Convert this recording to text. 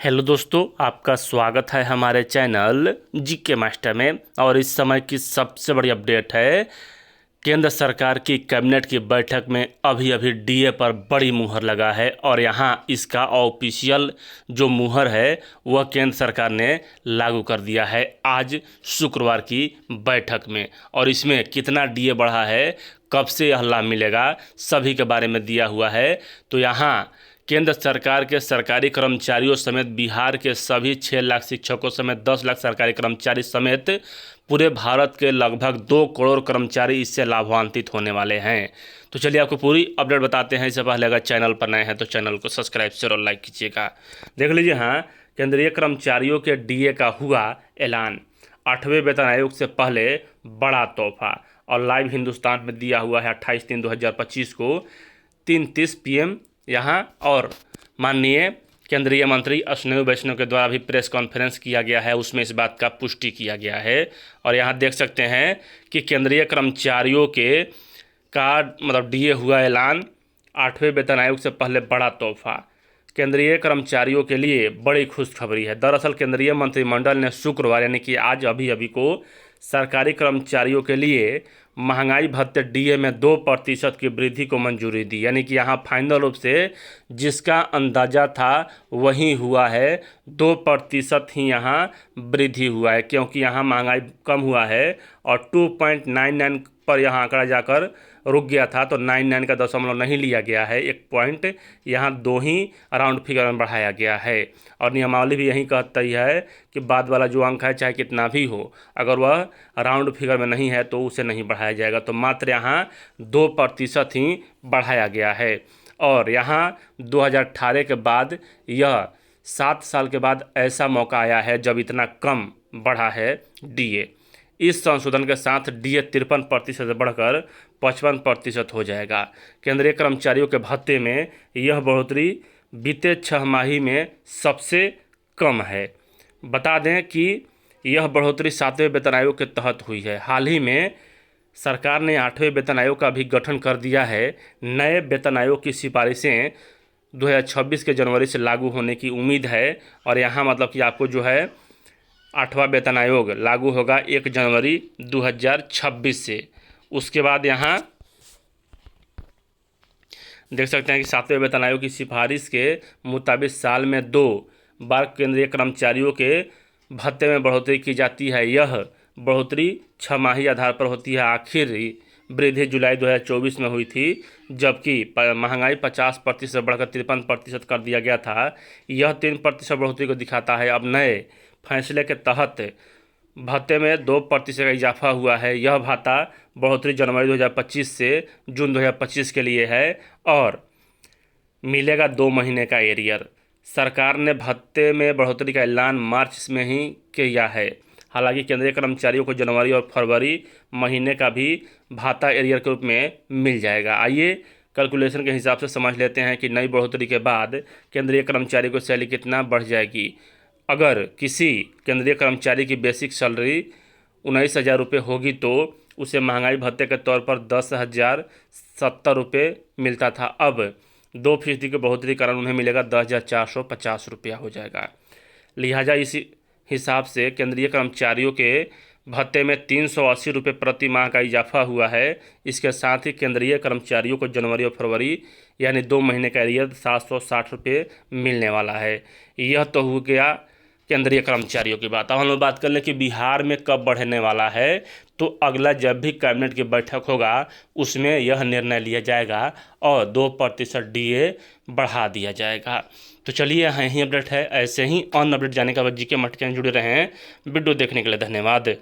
Hello दोस्तों, आपका स्वागत है हमारे चैनल जीके मास्टर में। और इस समय की सबसे बड़ी अपडेट है, केंद्र सरकार की कैबिनेट की बैठक में अभी अभी डीए पर बड़ी मुहर लगा है। और यहाँ इसका ऑफिशियल जो मुहर है वह केंद्र सरकार ने लागू कर दिया है आज शुक्रवार की बैठक में। और इसमें कितना डीए बढ़ा है, कब से यह लाभ मिलेगा, सभी के बारे में दिया हुआ है। तो यहाँ केंद्र सरकार के सरकारी कर्मचारियों समेत बिहार के सभी 6 लाख शिक्षकों समेत 10 लाख सरकारी कर्मचारी समेत पूरे भारत के लगभग 2 करोड़ कर्मचारी इससे लाभान्वित होने वाले हैं। तो चलिए आपको पूरी अपडेट बताते हैं। इससे पहले अगर चैनल पर नए हैं तो चैनल को सब्सक्राइब शेयर और लाइक कीजिएगा। देख लीजिए, हाँ, केंद्रीय कर्मचारियों के डीए का हुआ ऐलान। 8वें वेतन आयोग से पहले बड़ा तोहफा। और लाइव हिंदुस्तान में दिया हुआ है 28/3/2025 को 3:30 PM यहाँ। और माननीय केंद्रीय मंत्री अश्विनी वैष्णव के द्वारा भी प्रेस कॉन्फ्रेंस किया गया है, उसमें इस बात का पुष्टि किया गया है। और यहाँ देख सकते हैं कि केंद्रीय कर्मचारियों के का मतलब डीए हुआ ऐलान। 8वें वेतन आयोग से पहले बड़ा तोहफा। केंद्रीय कर्मचारियों के लिए बड़ी खुशखबरी है। दरअसल केंद्रीय मंत्रिमंडल ने शुक्रवार यानी कि आज अभी को सरकारी कर्मचारियों के लिए महंगाई भत्ते डीए में 2% की वृद्धि को मंजूरी दी। यानी कि यहाँ फाइनल रूप से जिसका अंदाज़ा था वही हुआ है, 2% ही यहाँ वृद्धि हुआ है, क्योंकि यहाँ महंगाई कम हुआ है। और 2.99 पर यहाँ आंकड़ा जाकर रुक गया था, तो 99 का दशमलव नहीं लिया गया है, 1 पॉइंट यहाँ 2 ही राउंड फिगर में बढ़ाया गया है। और नियमावली भी यही कहती है कि बाद वाला जो अंक है चाहे कितना भी हो, अगर वह राउंड फिगर में नहीं है तो उसे नहीं बढ़ाया जाएगा। तो मात्र यहाँ 2% ही बढ़ाया गया है। और यहाँ 2018 के बाद यह 7 साल के बाद ऐसा मौका आया है जब इतना कम बढ़ा है डीए। इस संशोधन के साथ डीए 53% से बढ़कर 55% हो जाएगा। केंद्रीय कर्मचारियों के भत्ते में यह बढ़ोतरी बीते 6 माही में सबसे कम है। बता दें कि यह बढ़ोतरी 7वें वेतन आयोग के तहत हुई है। हाल ही में सरकार ने 8वें वेतन आयोग का भी गठन कर दिया है। नए वेतन आयोग की सिफारिशें 2026 के जनवरी से लागू होने की उम्मीद है। और यहाँ मतलब कि आपको जो है 8वां वेतन आयोग लागू होगा 1 जनवरी 2026 से। उसके बाद यहाँ देख सकते हैं कि 7वें वेतन आयोग की सिफारिश के मुताबिक साल में 2 बार केंद्रीय कर्मचारियों के भत्ते में बढ़ोतरी की जाती है। यह बढ़ोतरी 6 माही आधार पर होती है। आखिरी वृद्धि जुलाई 2024 में हुई थी, जबकि महंगाई 50% से बढ़कर 53% कर दिया गया था। यह 3% बढ़ोतरी को दिखाता है। अब नए फैसले के तहत भत्ते में 2% का इजाफा हुआ है। यह भत्ता बढ़ोतरी जनवरी 2025 से जून 2025 के लिए है और मिलेगा 2 महीने का एरियर। सरकार ने भत्ते में बढ़ोतरी का ऐलान मार्च में ही किया है। हालांकि केंद्रीय कर्मचारियों को जनवरी और फरवरी महीने का भी भत्ता एरियर के रूप में मिल जाएगा। आइए कैलकुलेशन के हिसाब से समझ लेते हैं कि नई बढ़ोतरी के बाद केंद्रीय कर्मचारी को सैलरी कितना बढ़ जाएगी। अगर किसी केंद्रीय कर्मचारी की बेसिक सैलरी 19,000 रुपये होगी तो उसे महंगाई भत्ते के तौर पर 10,070 रुपये मिलता था। अब 2% की बढ़ोतरी के कारण उन्हें मिलेगा 10,450 रुपया हो जाएगा। लिहाजा इसी हिसाब से केंद्रीय कर्मचारियों के भत्ते में 380 रुपये प्रति माह का इजाफा हुआ है। इसके साथ ही केंद्रीय कर्मचारियों को जनवरी और फरवरी यानी 2 महीने का एरियर 760 रुपये मिलने वाला है। यह तो हो गया केंद्रीय कर्मचारियों की बात। अब हम लोग बात कर लें कि बिहार में कब बढ़ने वाला है। तो अगला जब भी कैबिनेट की बैठक होगा उसमें यह निर्णय लिया जाएगा और 2% डीए बढ़ा दिया जाएगा। तो चलिए, यही अपडेट है। ऐसे ही ऑन अपडेट जाने का बाद जीके मास्टर चैनल जुड़े रहें। वीडियो देखने के लिए धन्यवाद।